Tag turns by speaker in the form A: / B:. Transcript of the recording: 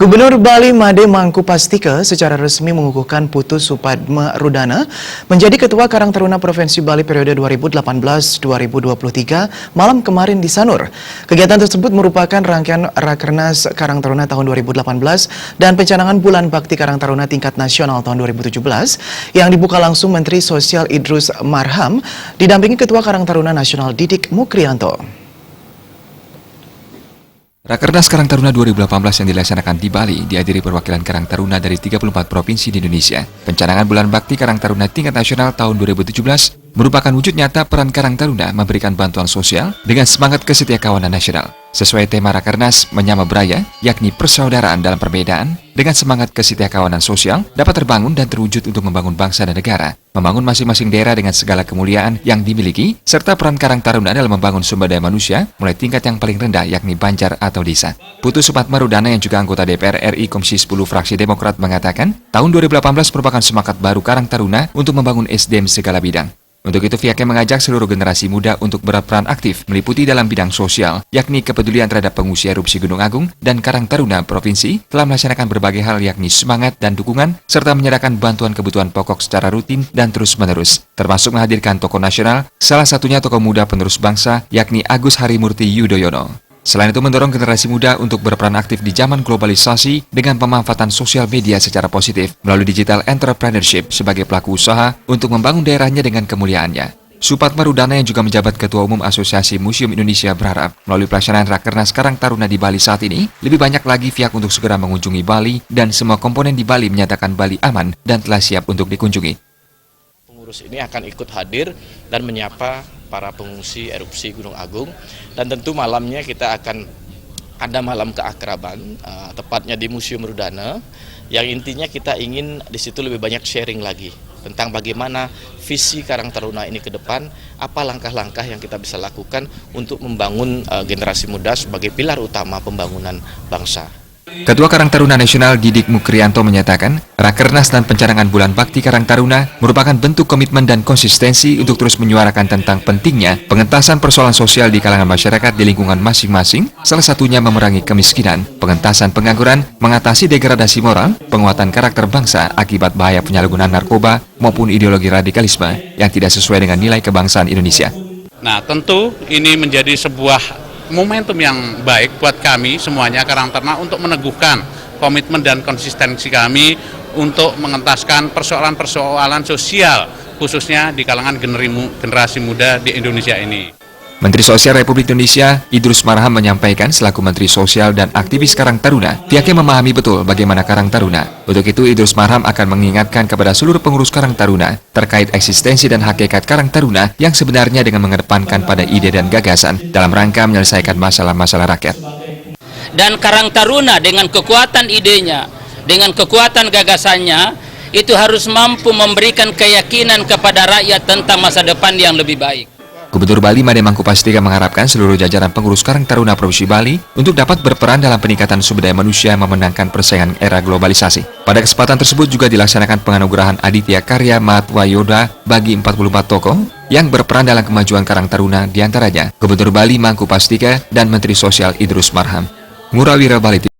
A: Gubernur Bali Made Mangkupastika secara resmi mengukuhkan Putu Supadma Rudana menjadi Ketua Karang Taruna Provinsi Bali periode 2018-2023 malam kemarin di Sanur. Kegiatan tersebut merupakan rangkaian Rakernas Karang Taruna tahun 2018 dan pencanangan Bulan Bakti Karang Taruna tingkat nasional tahun 2017 yang dibuka langsung Menteri Sosial Idrus Marham didampingi Ketua Karang Taruna Nasional Didik Mukrianto.
B: Rakernas Karang Taruna 2018 yang dilaksanakan di Bali dihadiri perwakilan Karang Taruna dari 34 provinsi di Indonesia. Pencanangan Bulan Bakti Karang Taruna tingkat nasional tahun 2017 merupakan wujud nyata peran Karang Taruna memberikan bantuan sosial dengan semangat kesetiakawanan nasional. Sesuai tema Rakernas menyama beraya, yakni persaudaraan dalam perbedaan, dengan semangat kesetiakawanan sosial dapat terbangun dan terwujud untuk membangun bangsa dan negara, membangun masing-masing daerah dengan segala kemuliaan yang dimiliki, serta peran Karang Taruna dalam membangun sumber daya manusia mulai tingkat yang paling rendah yakni banjar atau desa. Putu Supadma Rudana yang juga anggota DPR RI Komisi 10 Fraksi Demokrat mengatakan, tahun 2018 merupakan semangat baru Karang Taruna untuk membangun SDM segala bidang. Untuk itu pihaknya mengajak seluruh generasi muda untuk berperan aktif meliputi dalam bidang sosial, yakni kepedulian terhadap pengungsi erupsi Gunung Agung dan Karang Taruna Provinsi telah melaksanakan berbagai hal yakni semangat dan dukungan, serta menyerahkan bantuan kebutuhan pokok secara rutin dan terus-menerus, termasuk menghadirkan tokoh nasional, salah satunya tokoh muda penerus bangsa, yakni Agus Harimurti Yudhoyono. Selain itu mendorong generasi muda untuk berperan aktif di zaman globalisasi dengan pemanfaatan sosial media secara positif melalui digital entrepreneurship sebagai pelaku usaha untuk membangun daerahnya dengan kemuliaannya. Supadma Rudana yang juga menjabat Ketua Umum Asosiasi Museum Indonesia berharap melalui pelaksanaan Rakernas Karang Taruna di Bali saat ini, lebih banyak lagi pihak untuk segera mengunjungi Bali dan semua komponen di Bali menyatakan Bali aman dan telah siap untuk dikunjungi.
C: Pengurus ini akan ikut hadir dan menyapa para pengungsi erupsi Gunung Agung, dan tentu malamnya kita akan ada malam keakraban, tepatnya di Museum Rudana, yang intinya kita ingin di situ lebih banyak sharing lagi tentang bagaimana visi Karang Taruna ini ke depan, apa langkah-langkah yang kita bisa lakukan untuk membangun generasi muda sebagai pilar utama pembangunan bangsa.
B: Ketua Karang Taruna Nasional Didik Mukrianto menyatakan, Rakernas dan pencanangan Bulan Bakti Karang Taruna merupakan bentuk komitmen dan konsistensi untuk terus menyuarakan tentang pentingnya pengentasan persoalan sosial di kalangan masyarakat di lingkungan masing-masing, salah satunya memerangi kemiskinan, pengentasan pengangguran, mengatasi degradasi moral, penguatan karakter bangsa akibat bahaya penyalahgunaan narkoba maupun ideologi radikalisme yang tidak sesuai dengan nilai kebangsaan Indonesia.
D: Nah, tentu ini menjadi sebuah momentum yang baik buat kami semuanya Karang Taruna untuk meneguhkan komitmen dan konsistensi kami untuk mengentaskan persoalan-persoalan sosial khususnya di kalangan generasi muda di Indonesia ini.
B: Menteri Sosial Republik Indonesia Idrus Marham menyampaikan selaku Menteri Sosial dan aktivis Karang Taruna, pihaknya memahami betul bagaimana Karang Taruna. Untuk itu Idrus Marham akan mengingatkan kepada seluruh pengurus Karang Taruna terkait eksistensi dan hakikat Karang Taruna yang sebenarnya dengan mengedepankan pada ide dan gagasan dalam rangka menyelesaikan masalah-masalah rakyat.
E: Dan Karang Taruna dengan kekuatan idenya, dengan kekuatan gagasannya, itu harus mampu memberikan keyakinan kepada rakyat tentang masa depan yang lebih baik.
B: Gubernur Bali Made Mangkupastika mengharapkan seluruh jajaran pengurus Karang Taruna Provinsi Bali untuk dapat berperan dalam peningkatan sumber daya manusia memenangkan persaingan era globalisasi. Pada kesempatan tersebut juga dilaksanakan penganugerahan Aditya Karya Matwayoda bagi 44 tokoh yang berperan dalam kemajuan Karang Taruna, diantaranya Gubernur Bali Mangkupastika dan Menteri Sosial Idrus Marham. Murawira Bali.